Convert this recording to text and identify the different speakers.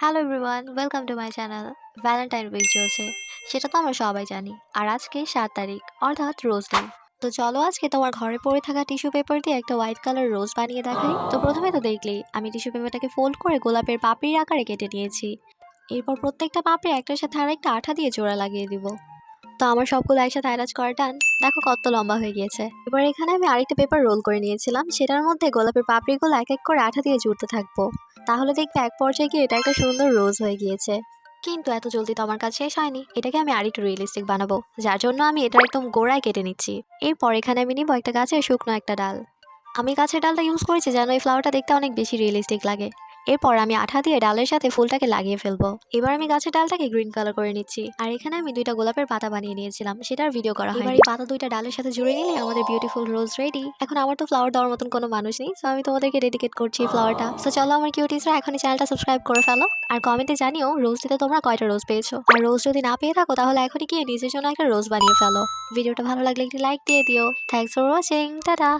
Speaker 1: Hello everyone, welcome to my channel. Valentine week চলছে, সেটা তো আমরা সবাই জানি। আর আজকে 7 তারিখ, অর্থাৎ রোজ ডে। তো চলো আজকে তোমার ঘরে পড়ে থাকা টিস্যু পেপার দিয়ে একটা হোয়াইট কালার রোজ বানিয়ে দেখাই। তো প্রথমে তো দেখলেই আমি টিস্যু পেপারটাকে ফোল্ড করে গোলাপের পাপড়ির আকারে কেটে নিয়েছি। এরপর প্রত্যেকটা পাপড়ি একটার সাথে আরেকটা আঠা দিয়ে জোড়া লাগিয়ে দিব। তো আমার সবগুলো একসাথে অ্যাটাচ করা ডান। দেখো কত লম্বা হয়ে গিয়েছে। এবার এখানে আমি আরেকটা পেপার রোল করে নিয়েছিলাম, সেটার মধ্যে গোলাপের পাপড়িগুলো এক এক করে আঠা দিয়ে জুড়তে থাকবো। তাহলে দেখবে এক পর্যায়ে গিয়ে এটা একটা সুন্দর রোজ হয়ে গিয়েছে। কিন্তু এত জলদি তো আমার কাজ শেষ হয়নি, এটাকে আমি আরেকটু রিয়েলিস্টিক বানাবো, যার জন্য আমি এটা একদম গোড়ায় কেটে নিচ্ছি। এরপর এখানে আমি নিবো একটা গাছের শুকনো একটা ডাল। আমি গাছের ডালটা ইউজ করেছি যেন এই ফ্লাওয়ারটা দেখতে অনেক বেশি রিয়েলিস্টিক লাগে। এরপর আমি আঠা দিয়ে ডালের সাথে ফুলটাকে লাগিয়ে ফেলবো। এবার আমি গাছের ডালটাকে গ্রিন কালার করে নিচ্ছি। আর এখানে আমি দুইটা গোলাপের পাতা বানিয়ে নিয়েছিলাম, সেটার ভিডিও করা হয়। এবার এই পাতা দুইটা ডালের সাথে জুড়ে নিলে আমাদের বিউটিফুল রোজ রেডি। এখন আমার তো ফ্লাওয়ার দেওয়ার মতন কোনো মানুষ নেই, সো আমি তোমাদেরকে ডেডিকেট করছি ফ্লাওয়ারটা। সো চলো আমার কিউটিসরা এখনই চ্যানেলটা সাবস্ক্রাইব করে ফেলো। আর কমেন্টে জানিও রোজ দিতে তোমরা কয়টা রোজ পেয়েছো। আর রোজ যদি না পেয়ে থাকো তাহলে এখনই গিয়ে নিজের জন্য একটা রোজ বানিয়ে ফেলো। ভিডিওটা ভালো লাগলে একটি লাইক দিয়ে দিও। Thanks for watching, tata.